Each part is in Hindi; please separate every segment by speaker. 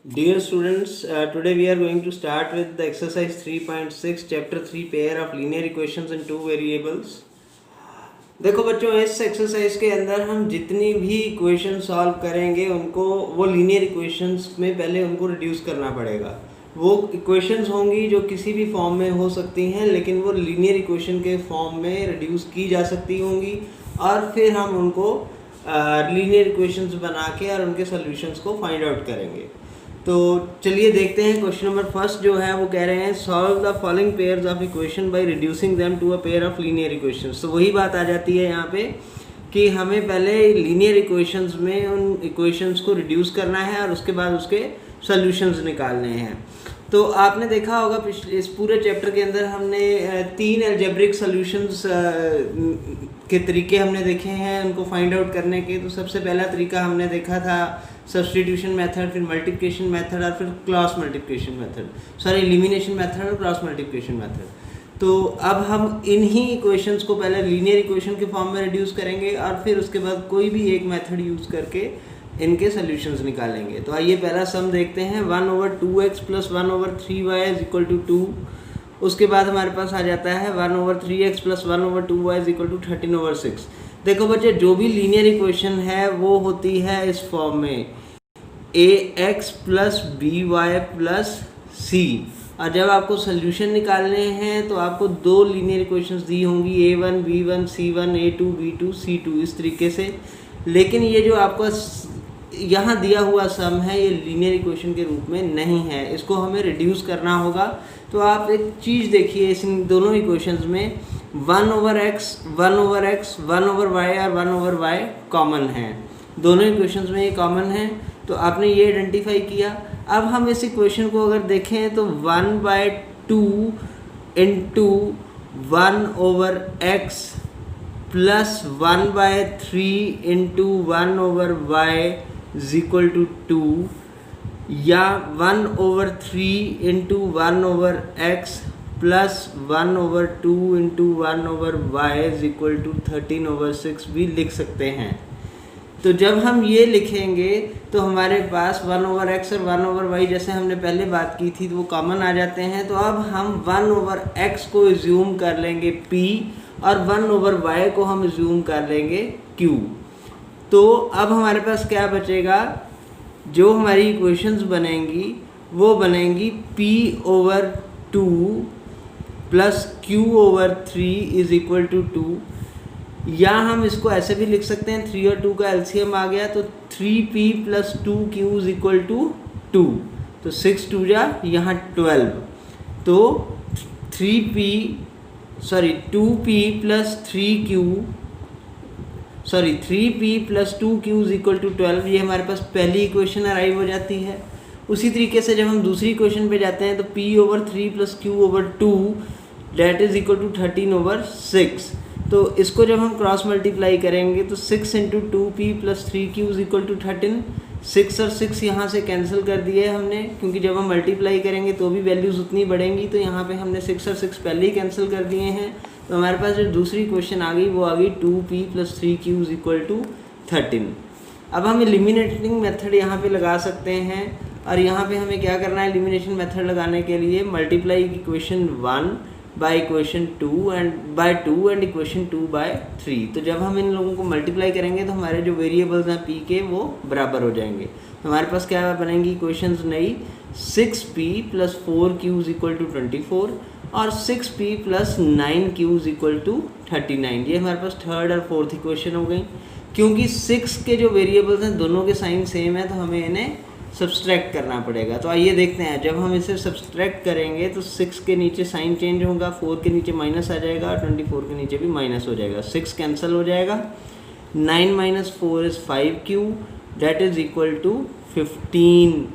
Speaker 1: Dear students, today we are going to start with the exercise 3.6 chapter 3 pair of linear equations and two variables. देखो बच्चों, इस एक्सरसाइज के अंदर हम जितनी भी इक्वेशन सॉल्व करेंगे उनको वो लीनियर इक्वेशंस में पहले उनको रिड्यूस करना पड़ेगा। वो इक्वेशंस होंगी जो किसी भी फॉर्म में हो सकती हैं, लेकिन वो लीनियर इक्वेशन के फॉर्म में रिड्यूस की जा सकती होंगी और फिर हम उनको लीनियर इक्वेशंस बना के और उनके सॉल्यूशंस को फाइंड आउट करेंगे। तो चलिए देखते हैं। क्वेश्चन नंबर फर्स्ट जो है वो कह रहे हैं solve the following pairs of equation by reducing them to a pair of linear equations. तो वही बात आ जाती है यहाँ पे कि हमें पहले लीनियर इक्वेशंस में उन इक्वेशंस को रिड्यूस करना है और उसके बाद उसके सॉल्यूशंस निकालने हैं। तो आपने देखा होगा पिछले इस पूरे चैप्टर के अंदर हमने तीन अलजेब्रिक सॉल्यूशंस के तरीके हमने देखे हैं उनको फाइंड आउट करने के। तो सबसे पहला तरीका हमने देखा था सब्स्टिट्यूशन मेथड, फिर मल्टीप्लिकेशन मेथड और फिर cross multiplication method, elimination method और क्रॉस मल्टीप्लिकेशन मेथड। तो अब हम इन्हीं इक्वेशंस को पहले लीनियर इक्वेशन के फॉर्म में रिड्यूस करेंगे और फिर उसके बाद कोई भी एक मेथड यूज़ करके इनके सॉल्यूशंस निकालेंगे। तो आइए पहला सम देखते हैं। 1/2x + 1/3y = 2। उसके बाद हमारे पास आ जाता है 1/3x + 1/2y = 13/6। देखो बच्चे, जो भी लीनियर इक्वेशन है वो होती है इस फॉर्म में ax + by + c। और जब आपको सोल्यूशन निकालने हैं तो आपको दो लीनियर इक्वेशंस दी होंगी a1 b1 c1 a2 b2 c2 इस तरीके से। लेकिन ये जो आपको यहाँ दिया हुआ सम है ये लीनियर इक्वेशन के रूप में नहीं है, इसको हमें रिड्यूस करना होगा। तो आप एक चीज़ देखिए, इस दोनों इक्वेशंस में 1/x 1/y और 1/y कॉमन है। दोनों इक्वेशंस में ये कॉमन है, तो आपने ये आइडेंटिफाई किया। अब हम इस इक्वेशन को अगर देखें तो 1/2 × 1/x + 1/3 × 1/y = 2 या 1/3 × 1/x + 1/2 × 1/y = 13/6 भी लिख सकते हैं। तो जब हम ये लिखेंगे तो हमारे पास 1/x और 1/y जैसे हमने पहले बात की थी तो वो कॉमन आ जाते हैं। तो अब हम 1/x को एज्यूम कर लेंगे p और 1/y को हम एज्यूम कर लेंगे q। तो अब हमारे पास क्या बचेगा, जो हमारी इक्वेशंस बनेंगी वो बनेंगी p/2 + q/3 = 2। या हम इसको ऐसे भी लिख सकते हैं, 3 और 2 का एलसीएम आ गया तो 3p + 2q = 2। तो 6 2 जा यहाँ 12। तो 2p + 2q = 12। ये हमारे पास पहली इक्वेशन अराइव हो जाती है। उसी तरीके से जब हम दूसरी इक्वेशन पे जाते हैं तो p/3 + q/2 = 13/6। तो इसको जब हम क्रॉस मल्टीप्लाई करेंगे तो 6 × 2p + 3q = 13। 6 और 6 यहाँ से कैंसिल कर दिए हमने, क्योंकि जब हम मल्टीप्लाई करेंगे तो भी वैल्यूज़ उतनी बढ़ेंगी। तो यहाँ पे हमने 6 और 6 पहले ही कैंसिल कर दिए हैं। तो हमारे पास जो दूसरी क्वेश्चन आ गई वो आ गई 2p + 3q = 13। अब हम एलिमिनेटिंग मेथड यहाँ पे लगा सकते हैं और यहाँ पे हमें क्या करना है, एलिमिनेशन मेथड लगाने के लिए multiply equation 1 by equation 2 and equation 2 by 3। तो जब हम इन लोगों को मल्टीप्लाई करेंगे तो हमारे जो वेरिएबल्स हैं p के वो बराबर हो जाएंगे। तो हमारे पास क्या बनेंगी इक्वेशंस नई, 6p + 4q = 24 और 6p + 9q = 39। ये हमारे पास थर्ड और फोर्थ इक्वेशन हो गई। क्योंकि 6 के जो वेरिएबल्स हैं दोनों के साइन सेम है तो हमें इन्हें सब्सट्रैक्ट करना पड़ेगा। तो आइए देखते हैं, जब हम इसे सब्सट्रैक्ट करेंगे तो 6 के नीचे साइन चेंज होगा, 4 के नीचे माइनस आ जाएगा और 24 के नीचे भी माइनस हो जाएगा। 6 कैंसिल हो जाएगा। 9 - 4 = 5q = 15।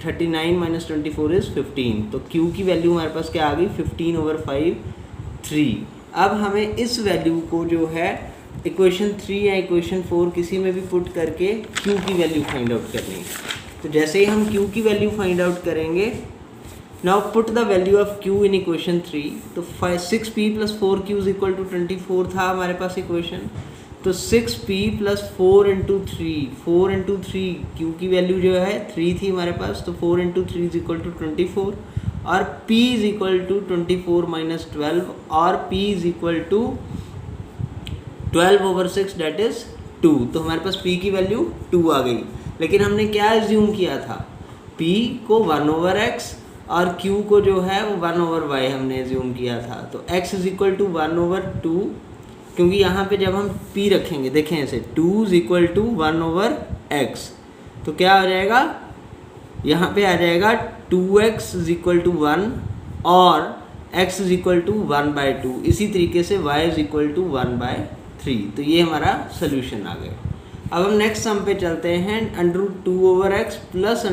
Speaker 1: 39 - 24 = 15। तो q की वैल्यू हमारे पास क्या आ गई, 15/5 3। अब हमें इस वैल्यू को जो है इक्वेशन 3 या इक्वेशन 4 किसी में भी पुट करके q की वैल्यू फाइंड आउट करनी है। तो जैसे ही हम q की वैल्यू फाइंड आउट करेंगे, now put the value of q in equation 3। तो 6p + 4q = 24 था हमारे पास इक्वेशन। तो 6p plus 4 into three, 4 into three, q की वैल्यू जो है 3 थी हमारे पास, तो 4 into three is equal to 24, और p is equal to 24 minus 12, और p is equal to 12/6 that is 2। तो हमारे पास p की वैल्यू 2 आ गई। लेकिन हमने क्या एज्यूम किया था, p को 1/x और q को जो है वो 1/y हमने एज्यूम किया था। तो x इज इक्वल टू 1/2, क्योंकि यहाँ पे जब हम p रखेंगे, देखें ऐसे, 2 इज इक्वल टू 1/x, तो क्या आ जाएगा, यहाँ पे आ जाएगा 2x इज इक्वल टू 1 और x इज इक्वल टू 1/2। इसी तरीके से y इज इक्वल टू 1/3। तो ये हमारा सोल्यूशन आ गया। अब हम नेक्स्ट सम पे चलते हैं, √2/x प्लस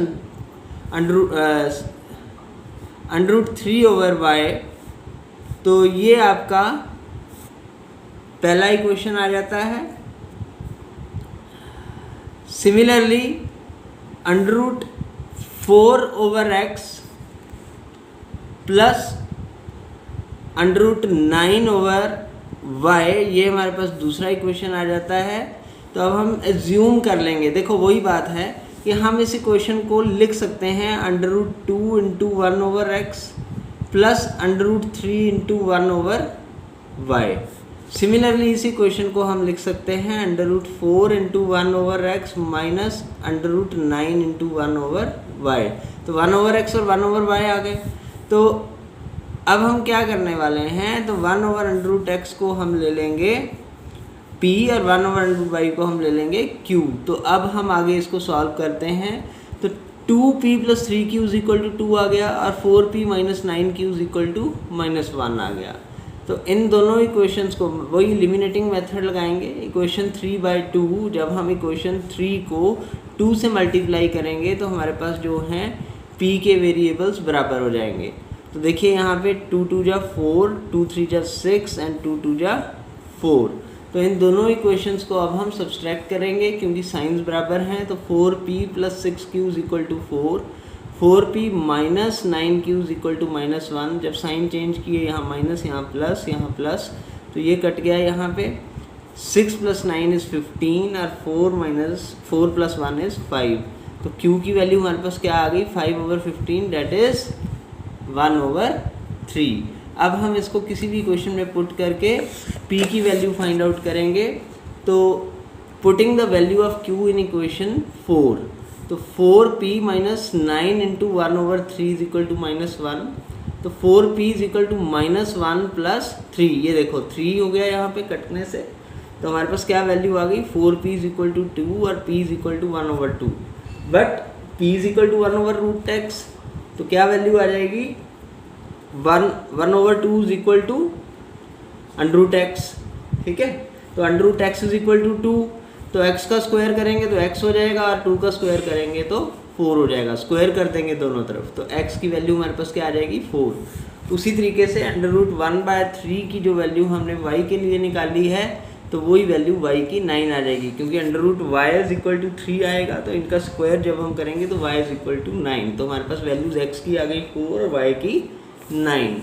Speaker 1: √3/y। तो ये आपका पहला इक्वेशन आ जाता है। सिमिलरली √4/x प्लस √9/y, ये हमारे पास दूसरा इक्वेशन आ जाता है। तो अब हम एज्यूम कर लेंगे, देखो वही बात है कि हम इस इक्वेशन को लिख सकते हैं √2 into 1/x plus √3 into 1/y। Similarly इसी क्वेश्चन को हम लिख सकते हैं √4 into 1/x minus √9 into 1/y। तो 1/x और 1/y आ गए। तो अब हम क्या करने वाले हैं, तो 1/√x को हम ले लेंगे p और 1/√y को हम ले लेंगे q। तो अब हम आगे इसको सॉल्व करते हैं। तो 2p plus 3q is equal to 2 आ गया और 4p minus 9q is equal to -1 आ गया। तो इन दोनों इक्वेशंस को वही एलिमिनेटिंग मेथड लगाएंगे। इक्वेशन 3/2, जब हम इक्वेशन 3 को 2 से मल्टीप्लाई करेंगे तो हमारे पास जो हैं p के वेरिएबल्स बराबर हो जाएंगे। तो देखिए यहाँ पे 2 2 जा 4, 2 3 जा 6 एंड 2 2 जा 4। तो इन दोनों इक्वेशंस को अब हम सब्सट्रैक्ट करेंगे क्योंकि साइंस बराबर हैं। तो 4p plus 6q is equal to 4, 4p minus 9q is equal to -1। जब साइन चेंज किए, यहाँ माइनस, यहाँ प्लस, तो ये कट गया यहाँ पे। 6 प्लस 9 इज़ 15 और 4 प्लस 1 इज़ 5। तो q की वैल्यू हमारे पास क्या आ गई, 5/15 डेट इज़ 1/3। अब हम इसको किसी भी इक्वेशन में पुट करके p की वैल्यू फाइंड आउट करेंगे। तो putting the value of q in equation 4, तो 4p minus 9 into 1/3 is equal to -1। तो 4p is equal to -1 plus 3। ये देखो 3 हो गया यहाँ पे कटने से। तो हमारे पास क्या वैल्यू आ गई, 4p इज इक्वल टू 2 और p is equal to 1/2। But p is equal to 1/√x, तो क्या वैल्यू आ जाएगी, 1/2 इज इक्वल टू √x। ठीक है, तो √x इज इक्वल टू 2। तो x का स्क्वायर करेंगे तो x हो जाएगा और 2 का स्क्वायर करेंगे तो 4 हो जाएगा। स्क्वायर कर देंगे दोनों तरफ, तो x की वैल्यू हमारे पास क्या आ जाएगी, 4। उसी तरीके से √1/3 की जो वैल्यू हमने y के लिए निकाली है, तो वही वैल्यू y की 9 आ जाएगी, क्योंकि √y इज इक्वल टू 3 आएगा। तो इनका स्क्वायर जब हम करेंगे तो y इज इक्वल टू 9। तो हमारे पास वैल्यूज x की आ गई 4 और y की 9।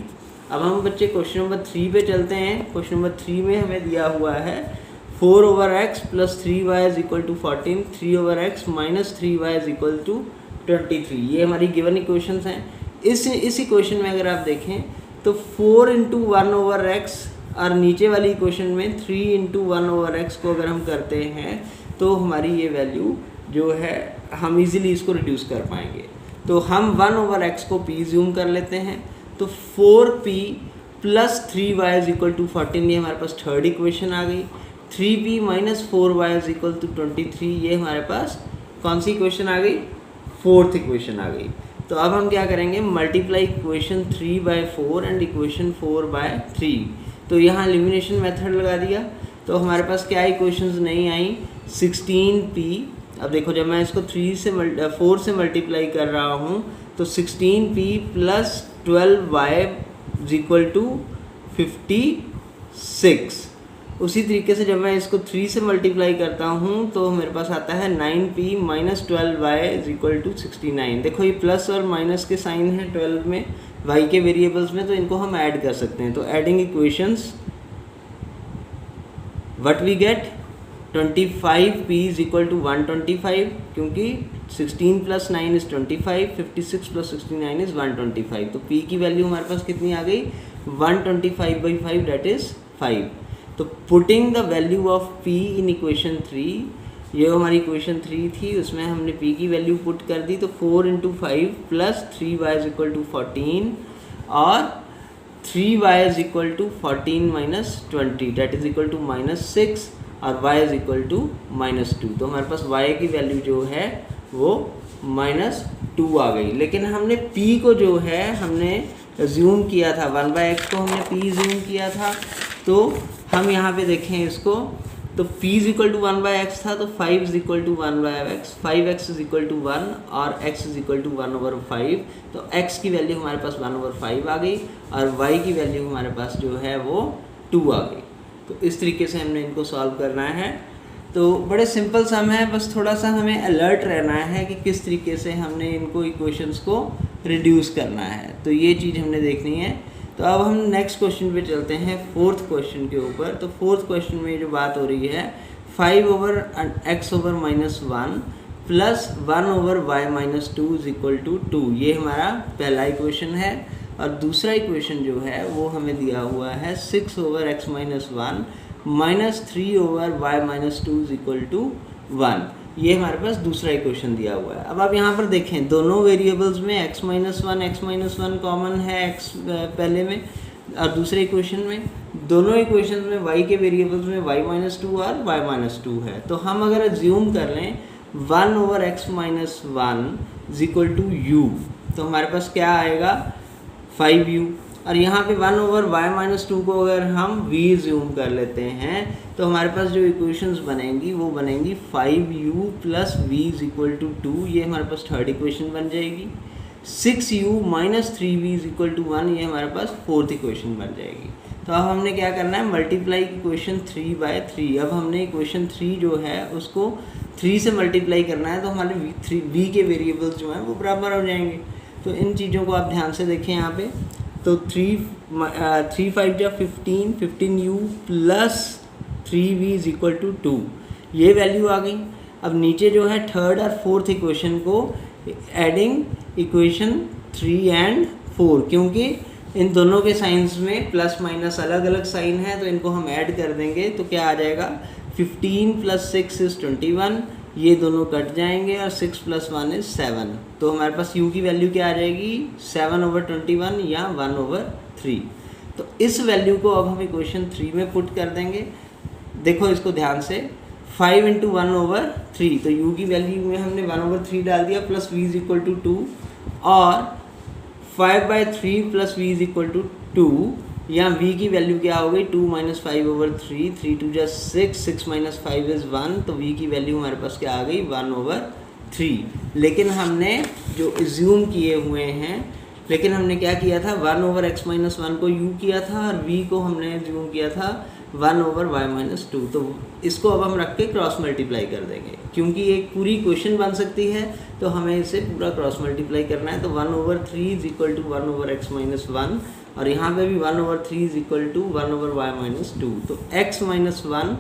Speaker 1: अब हम बच्चे क्वेश्चन नंबर 3 पे चलते हैं। क्वेश्चन नंबर 3 में हमें दिया हुआ है 4/x plus 3y is equal to 14, 3/x minus 3y is equal to 23। ये हमारी गिवन इक्वेशंस हैं। इस इक्वेशन में अगर आप देखें तो 4 इंटू 1/x और नीचे वाली इक्वेशन में 3 इंटू 1/x को अगर हम करते हैं तो हमारी ये वैल्यू जो है हम इजीली इसको रिड्यूस कर पाएंगे। तो हम 1/x को p ज़ूम कर लेते हैं। तो 4p plus 3y is equal to 14, ये हमारे पास थर्ड इक्वेशन आ गई। 3p minus 4y is equal to 23, ये हमारे पास कौन सी इक्वेशन आ गई, फोर्थ इक्वेशन आ गई। तो अब हम क्या करेंगे, मल्टीप्लाई इक्वेशन 3/4 एंड इक्वेशन 4/3। तो यहाँ एलिमिनेशन मेथड लगा दिया। तो हमारे पास क्या इक्वेशंस नहीं आई, 16p। अब देखो जब मैं इसको 4 से मल्टीप्लाई कर रहा हूँ तो 16p plus 12y is equal to 56। उसी तरीके से जब मैं इसको 3 से मल्टीप्लाई करता हूँ तो मेरे पास आता है 9p minus 12y is equal to 69। देखो ये प्लस और माइनस के साइन है 12 में, y के वेरिएबल्स में, तो इनको हम ऐड कर सकते हैं। तो adding equations, what we get, 25p is equal to 125, क्योंकि 16 + 9 इज 25, 56 + 69 इज 125। तो p की वैल्यू हमारे पास कितनी आ गई, 125/5 दैट इज 5। तो putting the value of p in equation 3, ये हमारी इक्वेशन 3 थी, उसमें हमने p की वैल्यू पुट कर दी। तो 4 × 5 + 3y इज इक्वल टू 14 और 3y is equal to 14 - 20 that is equal to -6 और y इज इक्वल टू -2। तो हमारे पास y की वैल्यू जो है वो -2 आ गई। लेकिन हमने p को जो है हमने ज्यूम किया था, 1/x को हमने p ज्यूम किया था। तो हम यहाँ पे देखें इसको, तो p is equal to 1/x था, तो 5 is equal to 1/x, 5x is equal to 1 और x इज इक्वल टू 1/5। तो x की वैल्यू हमारे पास 1/5 आ गई और y की वैल्यू हमारे पास जो है वो 2 आ गई। तो इस तरीके से हमने इनको सॉल्व करना है। तो बड़े सिंपल सम है, बस थोड़ा सा हमें अलर्ट रहना है कि किस तरीके से हमने इनको इक्वेशंस को रिड्यूस करना है। तो ये चीज़ हमने देखनी है। तो अब हम नेक्स्ट क्वेश्चन पे चलते हैं, 4th क्वेश्चन के ऊपर। तो 4th क्वेश्चन में जो बात हो रही है 5/x/-1 plus 1/y-2 is equal to 2, ये हमारा पहला इक्वेशन है। और दूसरा इक्वेशन जो है वो हमें दिया हुआ है 6/x-1 minus 3/y-2 is equal to 1, ये हमारे पास दूसरा इक्वेशन दिया हुआ है। अब आप यहाँ पर देखें, दोनों वेरिएबल्स में x-1 कॉमन है x पहले में और दूसरे इक्वेशन में, दोनों इक्वेशन में y के वेरिएबल्स में y-2 और y-2 है। तो हम अगर एज्यूम कर लें 1/x-1 is equal to u, तो हमारे पास क्या आएगा 5u। और यहाँ पे 1/y-2 को अगर हम v ज्यूम कर लेते हैं तो हमारे पास जो इक्वेशंस बनेंगी वो बनेंगी 5u + v is equal to 2, ये हमारे पास थर्ड इक्वेशन बन जाएगी। 6u - 3v is equal to 1, ये हमारे पास फोर्थ इक्वेशन बन जाएगी। तो अब हमने क्या करना है, मल्टीप्लाई इक्वेशन 3/3। अब हमने इक्वेशन 3 जो है उसको 3 से मल्टीप्लाई करना है, तो हमारे v के वेरिएबल्स जो हैं वो बराबर हो जाएंगे। तो इन चीज़ों को आप ध्यान से देखें यहाँ पे। तो 3 5 × 15, 15u + 3v is equal to 2, ये वैल्यू आ गई। अब नीचे जो है थर्ड और फोर्थ इक्वेशन को एडिंग इक्वेशन 3 और 4, क्योंकि इन दोनों के साइंस में प्लस माइनस अलग अलग साइन है, तो इनको हम ऐड कर देंगे तो क्या आ जाएगा 15 + 6 इज 21, ये दोनों कट जाएंगे और 6 + 1 इज 7। तो हमारे पास u की वैल्यू क्या आ जाएगी 7/21 या 1/3। तो इस वैल्यू को अब हम इक्वेशन 3 में पुट कर देंगे। देखो इसको ध्यान से, 5 × 1/3, तो u की वैल्यू में हमने 1/3 डाल दिया plus v is equal to 2 और 5/3 + v इज इक्वल टू 2, या v की वैल्यू क्या हो गई 2 - 5/3, 3 × 2 = 6, 6 - 5 इज 1, तो v की वैल्यू हमारे पास क्या आ गई 1/3। लेकिन हमने जो एज्यूम किए हुए हैं, लेकिन हमने क्या किया था 1/x-1 को u किया था और v को हमने एज्यूम किया था 1/y-2। तो इसको अब हम रख के क्रॉस मल्टीप्लाई कर देंगे, क्योंकि एक पूरी इक्वेशन बन सकती है तो हमें इसे पूरा क्रॉस मल्टीप्लाई करना है। तो 1/3 इज इक्वल टू 1/x-1 और यहाँ पे भी 1/3 इज इक्वल टू 1/y-2। तो x-1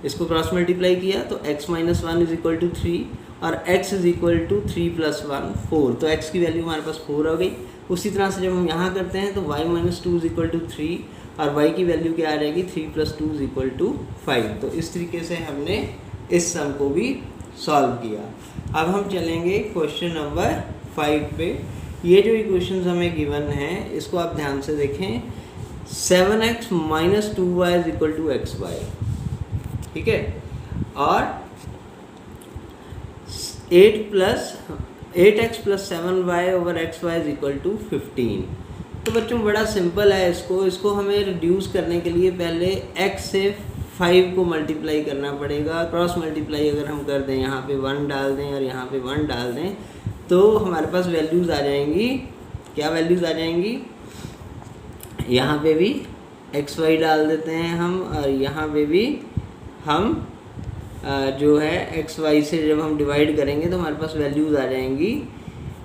Speaker 1: इसको क्रॉस मल्टीप्लाई किया तो x-1 इज इक्वल टू 3 और x इज इक्वल टू 3 + 1 4, तो x की वैल्यू हमारे पास 4 हो गई। उसी तरह से जब हम यहाँ करते हैं तो y-2 इज इक्वल टू 3 और y की वैल्यू क्या आ जाएगी 3 + 2 इज इक्वल टू 5। तो इस तरीके से हमने इस सम को भी सॉल्व किया। अब हम चलेंगे क्वेश्चन नंबर 5 पे। ये जो इक्वेशंस हमें गिवन है इसको आप ध्यान से देखें, 7x - 2y is equal to xy, ठीक है, और 8x + 7y/xy is equal to 15। तो बच्चों बड़ा सिंपल है, इसको हमें रिड्यूस करने के लिए पहले x से 5 को मल्टीप्लाई करना पड़ेगा। क्रॉस मल्टीप्लाई अगर हम कर दें, यहाँ पे 1 डाल दें और यहाँ पे 1 डाल दें, तो हमारे पास वैल्यूज़ आ जाएंगी, क्या वैल्यूज़ आ जाएंगी, यहाँ पे भी xy डाल देते हैं हम और यहाँ पे भी हम जो है xy से जब हम डिवाइड करेंगे तो हमारे पास वैल्यूज़ आ जाएंगी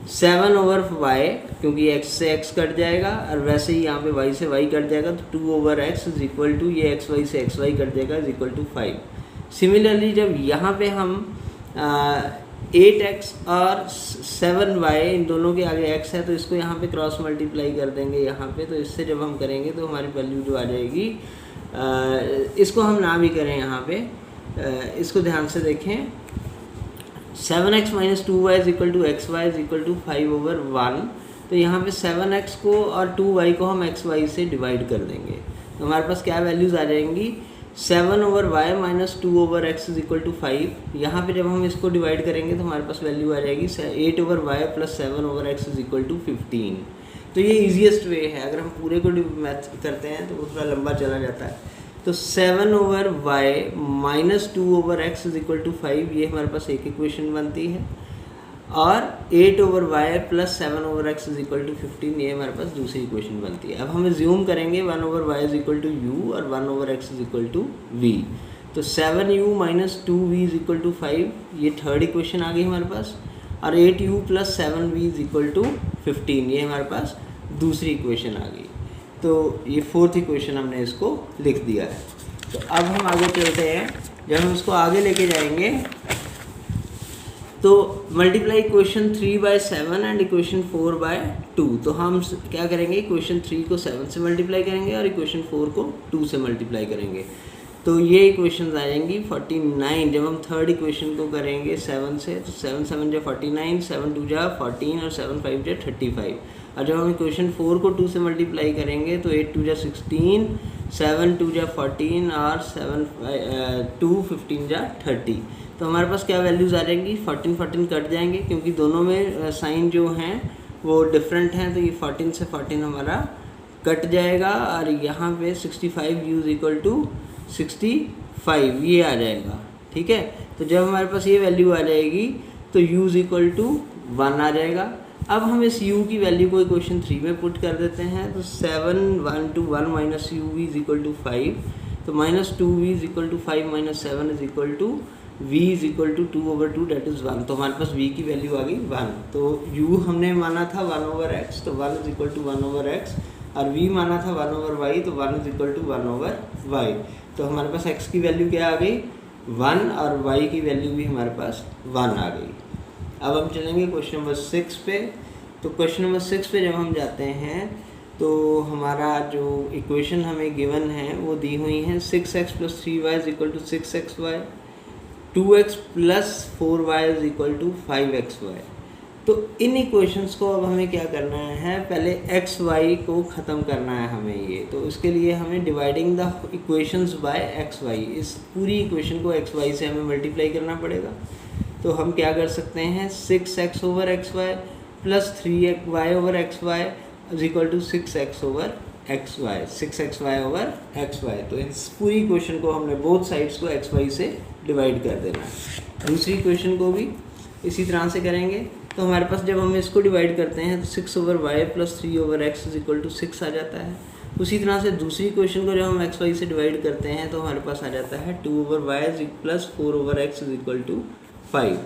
Speaker 1: 7/y, क्योंकि x से x कट जाएगा और वैसे ही यहाँ पे y से y कट जाएगा, तो 2/x इज इक्वल टू, ये xy से xy कट जाएगा इज इक्वल टू 5। सिमिलरली जब यहाँ पे हम 8x और 7y इन दोनों के आगे x है तो इसको यहाँ पे क्रॉस मल्टीप्लाई कर देंगे यहाँ पे, तो इससे जब हम करेंगे तो हमारी वैल्यू जो आ जाएगी, इसको हम ना भी करें यहाँ पे, इसको ध्यान से देखें, 7x minus 2y is equal to x y is equal to 5/1। तो यहाँ पे 7x को और 2y को हम xy से डिवाइड कर देंगे, तो हमारे पास क्या वैल्यूज़ आ जाएंगी, 7/y minus 2/x is equal to 5। यहाँ पे जब हम इसको डिवाइड करेंगे तो हमारे पास वैल्यू आ जाएगी 8/y plus 7/x is equal to 15। तो ये ईजीएस्ट वे है, अगर हम पूरे को मैथ करते हैं तो वो थोड़ा लंबा चला जाता है। तो 7/y minus 2/x is equal to 5, ये हमारे पास एक इक्वेशन बनती है, और 8/y plus 7/x is equal to 15, ये हमारे पास दूसरी इक्वेशन बनती है। अब हम ज्यूम करेंगे 1/y is equal to u और 1/x is equal to v। तो 7u minus 2v is equal to 5, ये थर्ड इक्वेशन आ गई हमारे पास, और 8u plus 7v is equal to 15, ये हमारे पास दूसरी इक्वेशन आ गई। तो ये फोर्थ इक्वेशन हमने इसको लिख दिया है। तो अब हम आगे चलते हैं, जब हम इसको आगे लेके जाएंगे तो मल्टीप्लाई इक्वेशन 3/7 एंड इक्वेशन 4/2। तो हम क्या करेंगे, इक्वेशन 3 को 7 से मल्टीप्लाई करेंगे और इक्वेशन 4 को 2 से मल्टीप्लाई करेंगे। तो ये इक्वेशंस आ जाएंगी 49। जब हम थर्ड इक्वेशन को करेंगे 7 से, तो 7 7 जा 49, 7 2 जा 14 और 7 5 जा 35। और जब हम इक्वेशन 4 को 2 से मल्टीप्लाई करेंगे तो 8 2 जा 16, 7 2 जा 14 और 2 15 जा 30। तो हमारे पास क्या वैल्यूज़ आ जाएंगी, 14 14 कट जाएंगे क्योंकि दोनों में साइन जो हैं वो डिफरेंट हैं, तो ये 14 से 14 हमारा कट जाएगा, और यहाँ पे 65 u इज इक्वल टू 65 ये आ जाएगा। ठीक है, तो जब हमारे पास ये वैल्यू आ जाएगी तो u इज इक्वल टू 1 आ जाएगा। अब हम इस u की वैल्यू को इक्वेशन 3 में पुट कर देते हैं, तो 7 1 to 1 minus u is equal to 5, तो minus 2v is equal to 5 minus 7 is equal to v is equal to 2/2 that is 1। तो हमारे पास v की वैल्यू आ गई 1। तो u हमने माना था 1/x, तो 1 इज इक्वल टू 1/x, और v माना था 1/y, तो 1 इज इक्वल टू 1/y। तो हमारे पास x की वैल्यू क्या आ गई 1, और y की वैल्यू भी हमारे पास 1 आ गई। अब हम चलेंगे क्वेश्चन नंबर 6 पे। तो क्वेश्चन नंबर 6 पे जब हम जाते हैं तो हमारा जो इक्वेशन हमें गिवन है वो दी हुई है 6x plus 3y is equal to 6xy, 2x plus 4y is equal to 5xy। तो इन इक्वेशंस को अब हमें क्या करना है, पहले एक्स वाई को ख़त्म करना है हमें ये। तो इसके लिए हमें dividing the equations by x y, इस पूरी इक्वेशन को एक्स वाई से हमें मल्टीप्लाई करना पड़ेगा। तो हम क्या कर सकते हैं, 6x over x y plus 3y over x y is equal to 6x over x y, 6xy over x y. तो इस पूरी इक्वेशन को हमने बोथ साइड्स को एक्स वाई से डिवाइड कर देना है। दूसरी इक्वेशन को भी इसी तरह से करेंगे। तो हमारे पास जब हम इसको डिवाइड करते हैं तो 6 over y plus 3 over x is equal to 6 आ जाता है। उसी तरह से दूसरी इक्वेशन को जब हम एक्स वाई से डिवाइड करते हैं तो हमारे पास आ जाता है 2 over y plus 4 over x is equal to 5।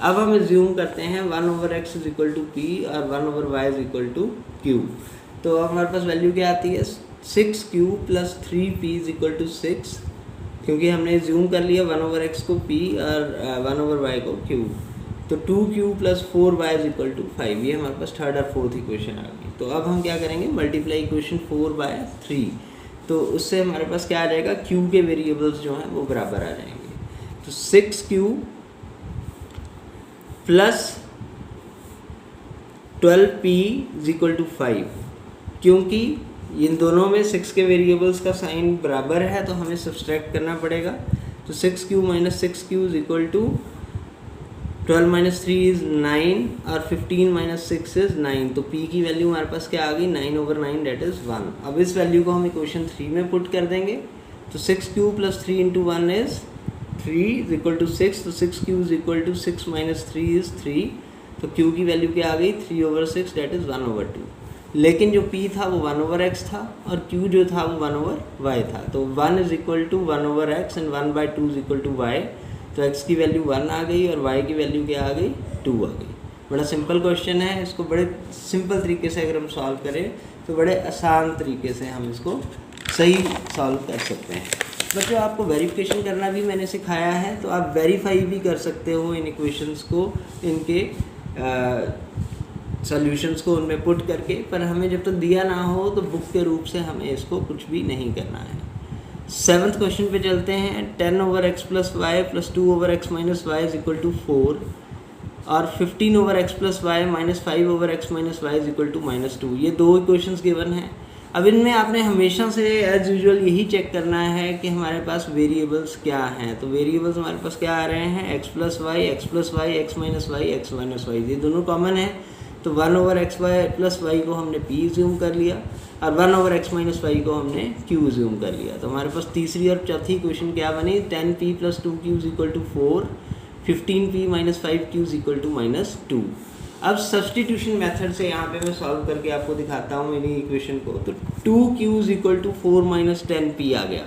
Speaker 1: अब हम एज्यूम करते हैं 1 over x is equal to p और 1 over y is equal to q. तो अब हमारे पास वैल्यू क्या आती है, 6q plus 3p is equal to 6, क्योंकि हमने एज्यूम कर लिया 1 ओवर एक्स को p और 1 ओवर वाई को q। तो 2q plus 4y is equal to 5, ये हमारे पास थर्ड और फोर्थ इक्वेशन आ गई। तो अब हम क्या करेंगे, मल्टीप्लाई इक्वेशन 4/3। तो उससे हमारे पास क्या आ जाएगा, q के वेरिएबल्स जो हैं वो बराबर आ जाएंगे। तो 6q plus 12p is equal to 5, क्योंकि इन दोनों में 6 के वेरिएबल्स का साइन बराबर है तो हमें सब्सट्रैक्ट करना पड़ेगा। तो 6q minus 6q is equal to 12 minus 3 is 9 और 15 माइनस 6 इज 9। तो p की वैल्यू हमारे पास क्या आ गई, 9 ओवर 9 डेट इज़ 1। अब इस वैल्यू को हम इक्वेशन 3 में पुट कर देंगे। तो 6q plus 3 into 1 is 3 is equal to 6। तो 6q is equal to 6 minus 3 is 3। तो q की वैल्यू क्या आ गई, 3 ओवर 6 डेट इज़ 1 ओवर 2। लेकिन जो p था वो 1 ओवर x था और q जो था वो 1 ओवर y था। तो 1 is equal to 1 over x and 1/2 is equal to y। तो x की वैल्यू 1 आ गई और y की वैल्यू क्या आ गई, 2 आ गई। बड़ा सिंपल क्वेश्चन है, इसको बड़े सिंपल तरीके से अगर हम सॉल्व करें तो बड़े आसान तरीके से हम इसको सही सॉल्व कर सकते हैं। बच्चों आपको वेरिफिकेशन करना भी मैंने सिखाया है, तो आप वेरीफाई भी कर सकते हो इन इक्वेशंस को, इनके सॉल्यूशंस को उनमें पुट करके। पर हमें जब तक दिया ना हो तो बुक के रूप से हमें इसको कुछ भी नहीं करना है। 7th क्वेश्चन पे चलते हैं। 10/x + y + 2/x - y = 4 और 15/x + y - 5/x - y = -2। ये दो इक्वेशंस गिवन हैं। अब इनमें आपने हमेशा से एज यूजुअल यही चेक करना है कि हमारे पास वेरिएबल्स क्या हैं। तो वेरिएबल्स हमारे पास क्या आ रहे हैं, x + y, x + y, x - y, x - y, ये दोनों कॉमन है। तो 1/x + y को हमने p ज़ूम कर लिया और 1/x - y को हमने q ज़ूम कर लिया। तो हमारे पास तीसरी और चौथी इक्वेशन क्या बनी, 10p + 2q = 4, 15p - 5q = -2। अब सब्सटीट्यूशन मेथड से यहाँ पे मैं सॉल्व करके आपको दिखाता हूँ मेरी इक्वेशन को। तो 2q = 4 - 10p आ गया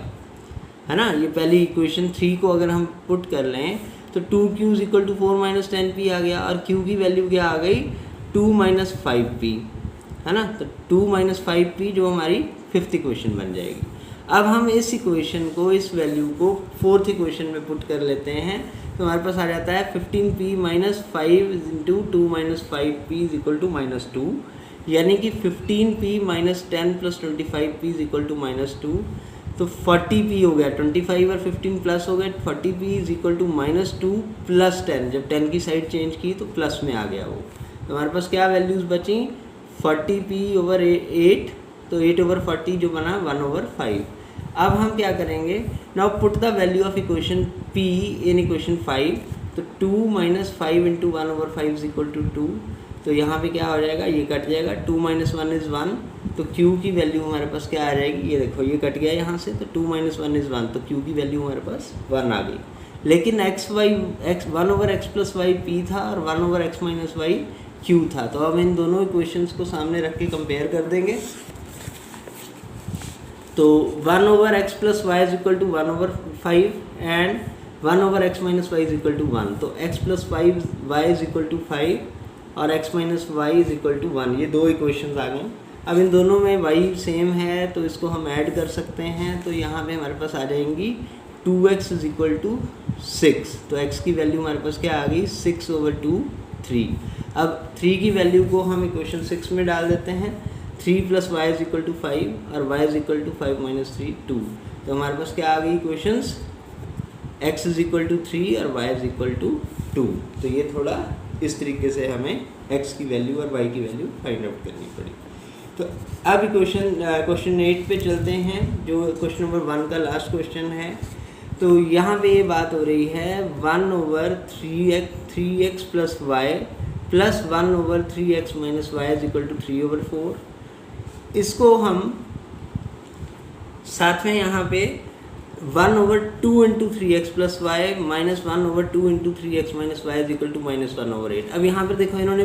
Speaker 1: है ना। ये पहली इक्वेशन 3 को अगर हम पुट कर लें तो 2q = 4 - 10p आ गया और q की वैल्यू क्या आ गई, 2 - 5p है ना। तो 2 - 5p जो हमारी 5th इक्वेशन बन जाएगी। अब हम इस इक्वेशन को, इस वैल्यू को 4th इक्वेशन में पुट कर लेते हैं। तो हमारे पास आ जाता है 15p - 5 × 2 - 5p = -2, यानी कि 15p - 10 + 25p = -2। तो 40p हो गया, 25 और 15 प्लस हो गए, 40p = -2 + 10। जब 10 की साइड चेंज की तो प्लस में आ गया वो। तो हमारे पास क्या वैल्यूज़ बची, 40p/8, तो 8/40 जो बना 1/5। अब हम क्या करेंगे, now put the value of equation p in equation 5। तो 2 - 5 × 1/5 = 2। तो यहाँ पे क्या हो जाएगा, ये कट जाएगा, 2 - 1 = 1। तो q की वैल्यू हमारे पास क्या आ जाएगी, ये देखो ये कट गया यहाँ से, तो 2 - 1 = 1, तो q की वैल्यू हमारे पास 1 आ गई। लेकिन 1/x + y p था और 1/x - y q था। तो अब इन दोनों इक्वेशंस को सामने रख के कंपेयर कर देंगे। तो 1/x + y = 1/5 and 1/x - y = 1। तो x + y = 5 और x - y = 1, ये दो इक्वेशंस आ गई। अब इन दोनों में y सेम है तो इसको हम ऐड कर सकते हैं। तो यहाँ पे हमारे पास आ जाएंगी 2x = 6। तो x की वैल्यू हमारे पास क्या आ गई, 6/2 3। अब 3 की वैल्यू को हम इक्वेशन 6 में डाल देते हैं। 3 + y = 5 और y = 5 - 3 2। तो हमारे पास क्या आ गई इक्वेशंस, x = 3 और y = 2। तो ये थोड़ा इस तरीके से हमें x की वैल्यू और y की वैल्यू फाइंड आउट करनी पड़ी। तो अब क्वेश्चन 8 पे चलते हैं, जो क्वेश्चन नंबर 1 का लास्ट क्वेश्चन है। तो यहाँ पे ये बात हो रही है 1/3x + y + 1/3x - y = 3/4। इसको हम साथ में यहाँ पे 1/2 × 3x + y - 1/2 × 3x - y = -1/8। अब यहाँ पर देखो इन्होंने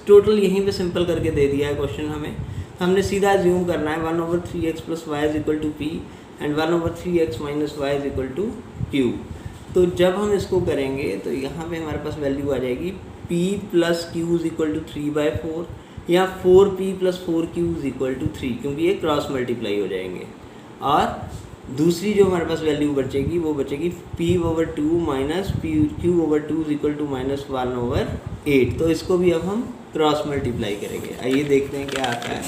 Speaker 1: टोटल यहीं पे सिंपल करके दे दिया है क्वेश्चन हमें। हमने सीधा ज्यूम करना है 1/3x + y = p and 1/3x - y = q। तो जब हम इसको करेंगे तो यहाँ पे हमारे पास वैल्यू आ जाएगी p + q = 3/4 या 4p + 4q = 3, क्योंकि ये क्रॉस मल्टीप्लाई हो जाएंगे। और दूसरी जो हमारे पास वैल्यू बचेगी वो बचेगी p/2 - pq/2 = -1/8। तो इसको भी अब हम क्रॉस मल्टीप्लाई करेंगे। आइए देखते हैं क्या आता है।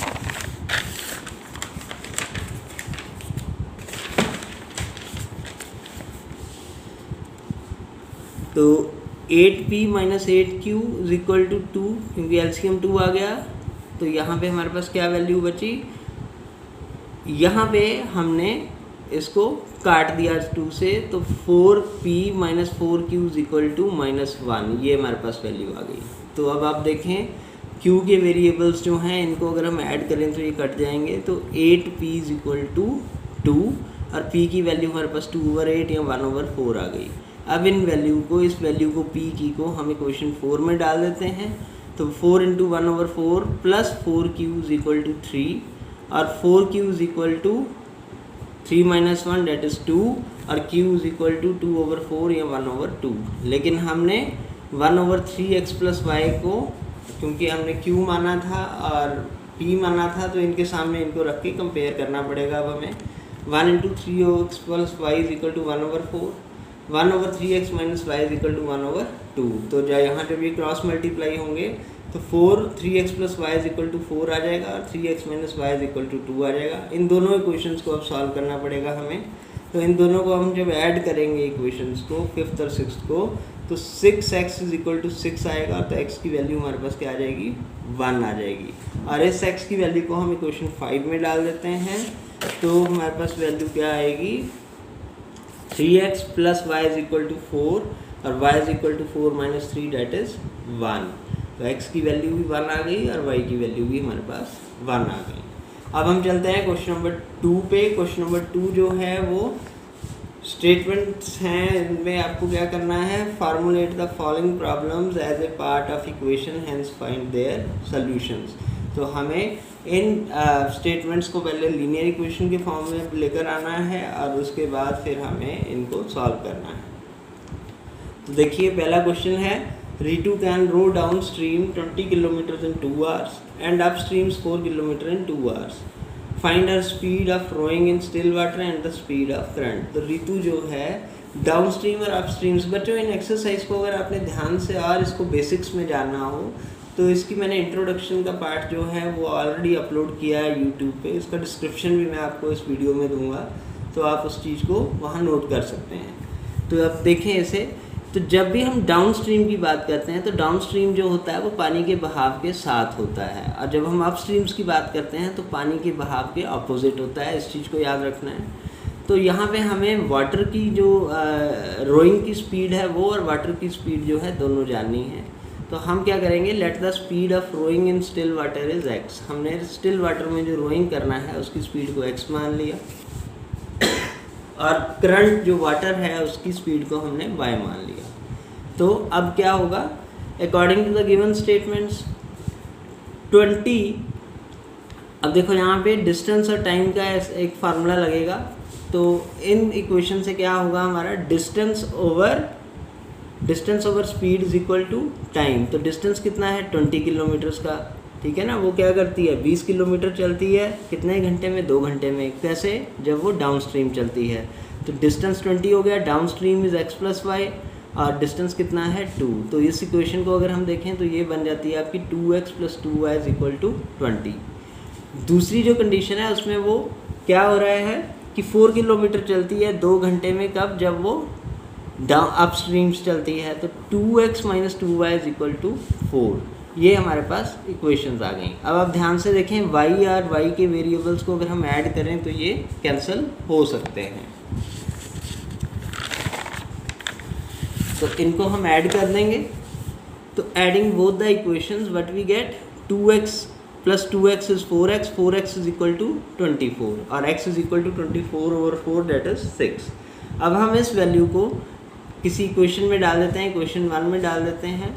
Speaker 1: तो 8p - 8q = 2, क्योंकि LCM 2 आ गया। तो यहाँ पे हमारे पास क्या वैल्यू बची, यहाँ पे हमने इसको काट दिया 2 से, तो 4p - 4q = -1, ये हमारे पास वैल्यू आ गई। तो अब आप देखें q के वेरिएबल्स जो हैं इनको अगर हम ऐड करें तो ये कट जाएंगे। तो 8p = 2 और p की वैल्यू हमारे पास 2/8 या 1/4 आ गई। अब इन वैल्यू को, इस वैल्यू को p की को हम इक्वेशन 4 में डाल देते हैं। तो 4 × 1/4 + 4q = 3 और 4q = 3 - 1 that is 2 और q = 2/4 या 1/2। लेकिन हमने 1/3x + y को, क्योंकि हमने q माना था और p माना था, तो इनके सामने इनको रख के कंपेयर करना पड़ेगा अब हमें। 1 into 3x plus y is equal to 1/4, 1/3x minus y is equal to 1/2। तो यहाँ जब ये क्रॉस मल्टीप्लाई होंगे तो 3x plus y is equal to 4 आ जाएगा और 3x minus y is equal to 2 आ जाएगा। इन दोनों इक्वेशंस को अब सॉल्व करना पड़ेगा हमें। तो इन दोनों को हम जब ऐड करेंगे इक्वेशंस को, 5th और 6th को, तो 6x इज इक्वल टू 6 आएगा। तो x की वैल्यू हमारे पास क्या आ जाएगी, 1 आ जाएगी। और इस x की वैल्यू को हम इक्वेशन 5 में डाल देते हैं, तो हमारे पास वैल्यू क्या आएगी, 3x plus y is equal to 4 और y is equal to 4 minus 3 that is 1। तो x की वैल्यू भी 1 आ गई और y की वैल्यू भी हमारे पास 1 आ गई। अब हम चलते हैं क्वेश्चन नंबर 2 पे। क्वेश्चन नंबर 2 जो है वो स्टेटमेंट्स हैं, इनमें आपको क्या करना है, formulate the following problems as a part of equation, hence find their solutions. तो हमें इन स्टेटमेंट्स को पहले लीनियर इक्वेशन के फॉर्म में लेकर आना है और उसके बाद फिर हमें इनको सॉल्व करना है। तो देखिए पहला क्वेश्चन है, Ritu can row downstream 20 kilometers in 2 hours and upstream 4 kilometers in 2 hours. Find her speed of rowing in still water and the speed of current. तो रितु जो है डाउनस्ट्रीम और अपस्ट्रीम, बच्चों इन एक्सरसाइज को अगर आपने ध्यान से और इसको बेसिक्स में जानना हो तो इसकी मैंने इंट्रोडक्शन का पार्ट जो है वो ऑलरेडी अपलोड किया है यूट्यूब पे। इसका डिस्क्रिप्शन भी मैं आपको इस वीडियो में दूंगा, तो आप उस चीज़ को वहाँ नोट कर सकते हैं। तो अब देखें इसे, तो जब भी हम डाउन स्ट्रीम की बात करते हैं तो डाउन स्ट्रीम जो होता है वो पानी के बहाव के साथ होता है, और जब हम अप स्ट्रीम्स की बात करते हैं तो पानी के बहाव के ऑपोजिट होता है। इस चीज़ को याद रखना है। तो यहाँ पे हमें वाटर की जो रोइंग की स्पीड है वो और वाटर की स्पीड जो है दोनों जाननी है। तो हम क्या करेंगे, let the speed of rowing in still water is x। हमने स्टिल वाटर में जो रोइंग करना है उसकी स्पीड को x मान लिया, और करंट जो वाटर है उसकी स्पीड को हमने y मान लिया। तो अब क्या होगा, according to the given statements 20, अब देखो यहाँ पे डिस्टेंस और टाइम का एक फार्मूला लगेगा। तो इन इक्वेशन से क्या होगा हमारा, distance over speed is equal to time. तो डिस्टेंस कितना है, 20 किलोमीटर्स का, ठीक है ना। वो क्या करती है, 20 किलोमीटर चलती है, कितने घंटे में, 2 घंटे में। कैसे, जब वो डाउन स्ट्रीम चलती है। तो डिस्टेंस 20 हो गया, downstream is x plus y, और डिस्टेंस कितना है 2। तो इस इक्वेशन को अगर हम देखें तो ये बन जाती है आपकी 2x plus 2y is equal to 20। दूसरी जो कंडीशन है उसमें वो क्या हो रहा है कि 4 किलोमीटर चलती है 2 घंटे में, कब, जब वो डाउन अप स्ट्रीम्स चलती है। तो 2x minus 2y is equal to 4। ये हमारे पास इक्वेशंस आ गई। अब आप ध्यान से देखें, y और y के वेरिएबल्स को अगर हम ऐड करें तो ये कैंसिल हो सकते हैं। तो इनको हम ऐड कर देंगे। तो adding both the equations what we get, 2x plus 2x is 4x, 4x is equal to 24, और x is equal to 24/4 that is 6। अब हम इस वैल्यू को किसी इक्वेशन में डाल देते हैं, इक्वेशन 1 में डाल देते हैं।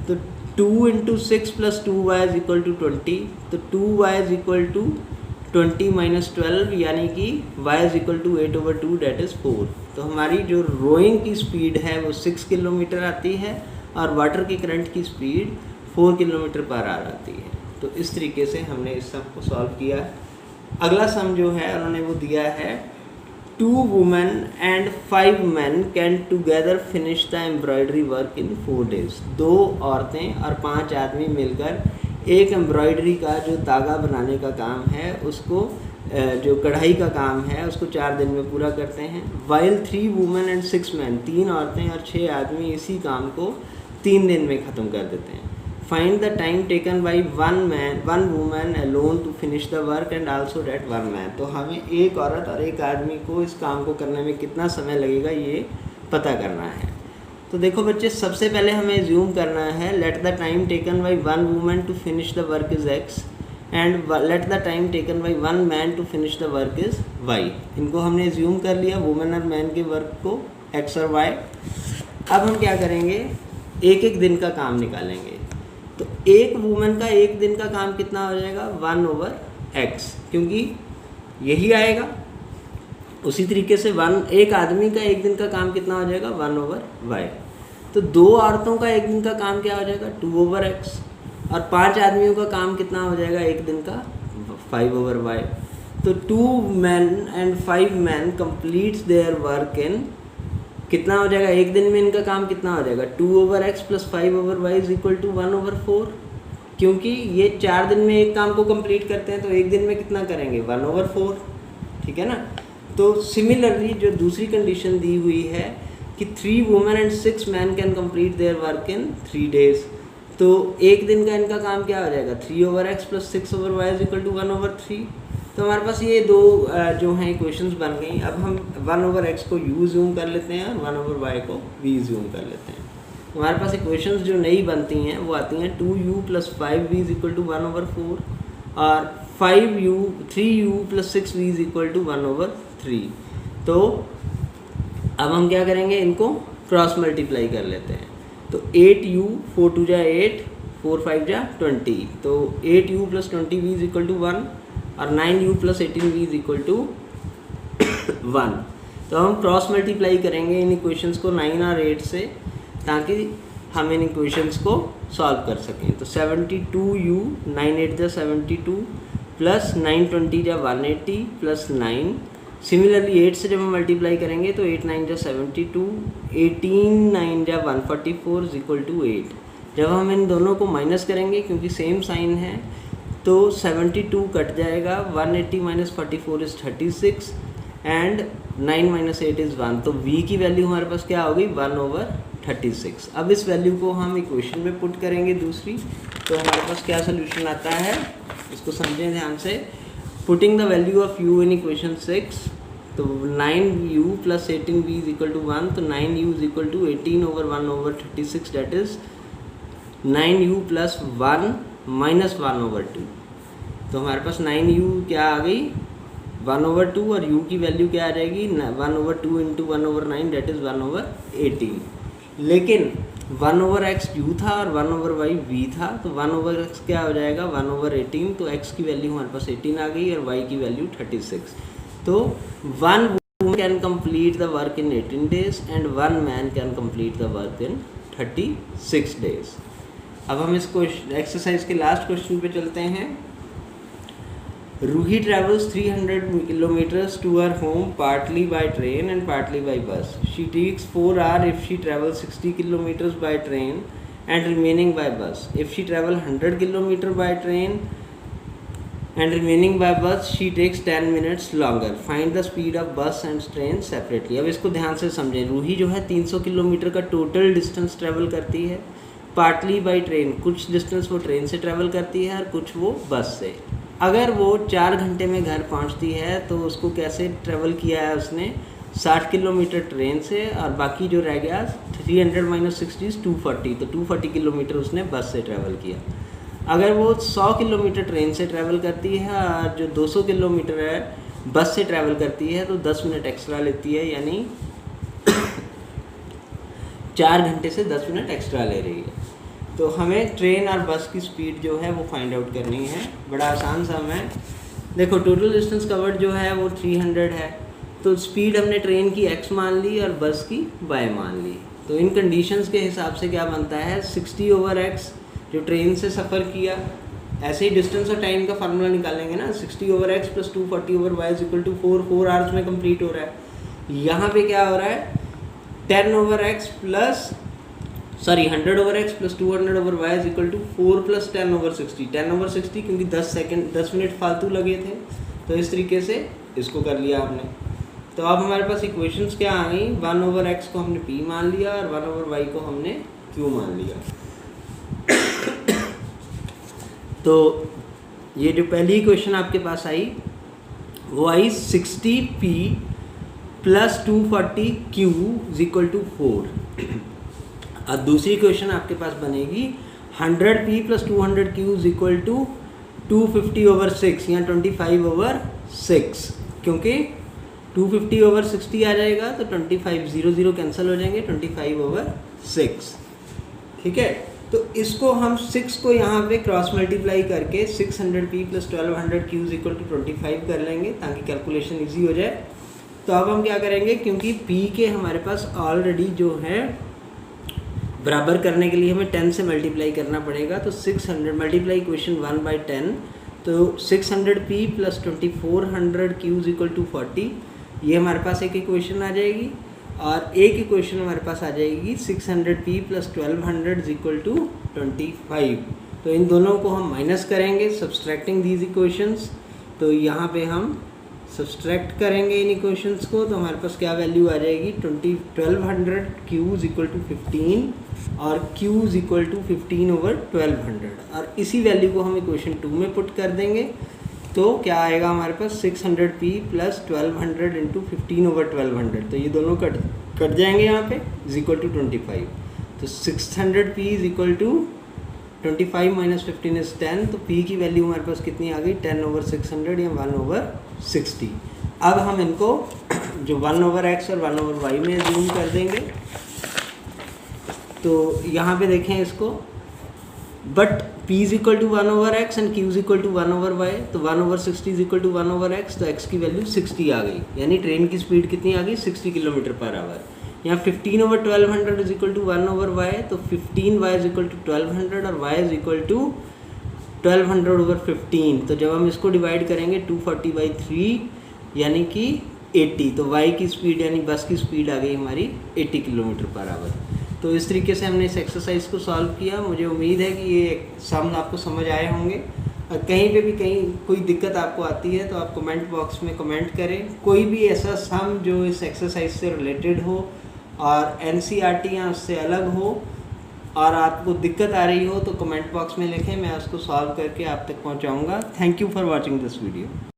Speaker 1: तो 2 into 6 plus 2y is equal to 20। तो 2y is equal to 20 minus 12, यानी कि y is equal to 8/2 that is 4। तो हमारी जो रोइंग की स्पीड है वो 6 किलोमीटर आती है और वाटर की करंट की स्पीड 4 किलोमीटर पर आवर आती है। तो इस तरीके से हमने इस सम को सॉल्व किया है। अगला सम जो है उन्होंने वो दिया है, 2 women and 5 men can together finish the embroidery work in 4 days। 2 औरतें और 5 आदमी मिलकर एक एम्ब्रॉयडरी का जो धागा बनाने का काम है उसको, जो कढ़ाई का काम है उसको 4 दिन में पूरा करते हैं। while 3 women and 6 men, 3 औरतें और 6 आदमी इसी काम को 3 दिन में ख़त्म कर देते हैं। find the time taken by one woman alone to finish the work and also that one man। तो हमें एक औरत और एक आदमी को इस काम को करने में कितना समय लगेगा ये पता करना है। तो देखो बच्चे, सबसे पहले हमें एज्यूम करना है, let the time taken by one women to finish the work is x and let the time taken by one man to finish the work is y। इनको हमने एज्यूम कर लिया, वूमेन और मैन के वर्क को x और y। अब हम क्या करेंगे, एक एक दिन का काम निकालेंगे। तो एक वूमेन का एक दिन का काम कितना हो जाएगा, 1/x, क्योंकि यही आएगा। उसी तरीके से एक आदमी का एक दिन का काम कितना हो जाएगा, 1/y। तो 2 औरतों का एक दिन का काम क्या हो जाएगा, 2/x, और 5 आदमियों का काम कितना हो जाएगा एक दिन का, 5/y। तो 2 men and 5 men completes their work in, कितना हो जाएगा एक दिन में इनका काम कितना हो जाएगा 2/x + 5/y = 1/4, क्योंकि ये 4 दिन में एक काम को कंप्लीट करते हैं तो एक दिन में कितना करेंगे 1/4, ठीक है ना। तो सिमिलरली जो दूसरी कंडीशन दी हुई है कि 3 women and 6 men can complete their work in 3 days, तो एक दिन का इनका काम क्या हो जाएगा 3/x + 6/y = 1/3। तो हमारे पास ये दो जो हैं इक्वेशंस बन गई। अब हम 1/x को u ज़ूम कर लेते हैं और 1/y को v ज़ूम कर लेते हैं। हमारे पास इक्वेशंस जो नई बनती हैं वो आती हैं 2u + 5v = 1/4 और 3u + 6v = 1/3। तो अब हम क्या करेंगे, इनको क्रॉस मल्टीप्लाई कर लेते हैं। तो 8u 4 2 जा 8 4 5 जा 20, तो 8u + 20v = 1 और 9u + 18v = 1। तो हम क्रॉस मल्टीप्लाई करेंगे इन इक्वेशंस को 9 और 8 से, ताकि हम इन इक्वेशंस को सॉल्व कर सकें। तो 72u 9 8 जा 72 + 9 20 जा 180 + 9। सिमिलरली 8 से जब हम मल्टीप्लाई करेंगे तो 8 9 जा 72, 18 9 जा 144 = 8। जब हम इन दोनों को माइनस करेंगे क्योंकि सेम साइन है तो 72 कट जाएगा, 180 - 44 = 36 एंड 9 - 8 = 1। तो v की वैल्यू हमारे पास क्या हो गई 1/36। अब इस वैल्यू को हम इक्वेशन में पुट करेंगे दूसरी, तो हमारे पास क्या सोल्यूशन आता है, इसको समझें ध्यान से। Putting the value of u in equation 6, तो 9u + 18v = 1, तो 9u = 18/1/36, दैट इज 9u + 1 - 1/2। तो हमारे पास 9u क्या आ गई 1/2 और u की वैल्यू क्या आ जाएगी 1/2 × 1/9, दैट इज 1/18। लेकिन 1/x u था और 1/y v था, तो 1/x क्या हो जाएगा 1/18। तो x की वैल्यू हमारे पास 18 आ गई और y की वैल्यू 36। तो 1 woman can complete the work in 18 days and 1 man can complete the work in 36 days। अब हम इस एक्सरसाइज के लास्ट क्वेश्चन पे चलते हैं। Ruhi travels 300 kilometers to her home partly by train and partly by bus. She takes 4 hours if she travels 60 kilometers by train and remaining by bus. If she travels 100 kilometers by train and remaining by bus, she takes 10 minutes longer. Find the speed of bus and train separately. अब इसको ध्यान से समझें। रूही जो है 300 किलोमीटर का टोटल डिस्टेंस ट्रेवल करती है, पार्टली बाई ट्रेन, कुछ डिस्टेंस वो ट्रेन से ट्रेवल करती है और कुछ वो बस से। अगर वो 4 घंटे में घर पहुंचती है तो उसको कैसे ट्रेवल किया है उसने 60 किलोमीटर ट्रेन से और बाकी जो रह गया 300 - 60 = 240, तो 240 किलोमीटर उसने बस से ट्रैवल किया। अगर वो 100 किलोमीटर ट्रेन से ट्रैवल करती है और जो 200 किलोमीटर है बस से ट्रैवल करती है तो 10 मिनट एक्स्ट्रा लेती है, यानी 4 घंटे से 10 मिनट एक्स्ट्रा ले रही है। तो हमें ट्रेन और बस की स्पीड जो है वो फाइंड आउट करनी है। बड़ा आसान सा है। देखो टोटल डिस्टेंस कवर्ड जो है वो 300 है, तो स्पीड हमने ट्रेन की x मान ली और बस की y मान ली। तो इन कंडीशंस के हिसाब से क्या बनता है 60/x जो ट्रेन से सफ़र किया, ऐसे ही डिस्टेंस और टाइम का फार्मूला निकालेंगे ना, 60/x + 240/y = 4 आवर्स में कंप्लीट हो रहा है। यहाँ पे क्या हो रहा है 100/x + 200/y = 4 + 10/60। 10/60 क्योंकि 10 मिनट फालतू लगे थे, तो इस तरीके से इसको कर लिया आपने। तो अब हमारे पास इक्वेशंस क्या आ गई 1/x को हमने p मान लिया और 1/y को हमने q मान लिया। तो ये जो पहली इक्वेशन आपके पास आई वो आई 60p + 240q = 4। और दूसरी इक्वेशन आपके पास बनेगी 100p + 200q = 250/6 या 25/6, क्योंकि 250/60 आ जाएगा तो 25 0 0 कैंसिल हो जाएंगे, 25/6। ठीक है, तो इसको हम 6 को यहाँ पे क्रॉस मल्टीप्लाई करके 600p + 1200q = 25 कर लेंगे ताकि कैलकुलेशन इजी हो जाए। तो अब हम क्या करेंगे, क्योंकि p के हमारे पास ऑलरेडी जो है बराबर करने के लिए हमें 10 से मल्टीप्लाई करना पड़ेगा, तो 600 मल्टीप्लाई इक्वेशन 1/10, तो 600p plus 2400q is equal to 40, ये हमारे पास एक इक्वेशन आ जाएगी। और एक इक्वेशन हमारे पास आ जाएगी 600p plus 1200 is equal to 25। तो इन दोनों को हम माइनस करेंगे सब्सट्रैक्टिंग दीज इक्वेशंस। तो यहाँ पे हम सब्सट्रैक्ट करेंगे इन इक्वेशंस को, तो हमारे पास क्या वैल्यू आ जाएगी 1200 q इज इक्वल टू 15 और q इज इक्वल टू 15/1200। और इसी वैल्यू को हम इक्वेशन 2 में पुट कर देंगे, तो क्या आएगा हमारे पास 600p प्लस 1200 इंटू 15/1200। तो ये दोनों कट जाएंगे यहाँ पे, इज इक्वल टू 25। तो 600p is equal to 25 minus 15 is 10। तो p की वैल्यू हमारे पास कितनी आ गई 10/600 या 1/60। अब हम इनको जो 1/x और 1/y में जूम कर देंगे। तो यहाँ पे देखें इसको, but p is equal to 1/x and q is equal to 1/y। तो 1/60 इज इक्वल टू 1/x, तो x की वैल्यू 60 आ गई, यानी ट्रेन की स्पीड कितनी आ गई 60 km/h। यहाँ 15/1200 इज इक्वल टू 1/y, तो 15y इज इक्वल टू 1200 और y इज इक्वल टू 1200/15। तो जब हम इसको डिवाइड करेंगे 240/3 यानी कि 80, तो y की स्पीड यानी बस की स्पीड आ गई हमारी 80 km/h। तो इस तरीके से हमने इस एक्सरसाइज को सॉल्व किया। मुझे उम्मीद है कि ये सम आपको समझ आए होंगे। और कहीं पे भी कहीं कोई दिक्कत आपको आती है तो आप कमेंट बॉक्स में कमेंट करें। कोई भी ऐसा सम जो इस एक्सरसाइज से रिलेटेड हो और NCERT या उससे अलग हो और आपको दिक्कत आ रही हो तो कमेंट बॉक्स में लिखें, मैं उसको सॉल्व करके आप तक पहुंचाऊंगा। Thank you for watching this video.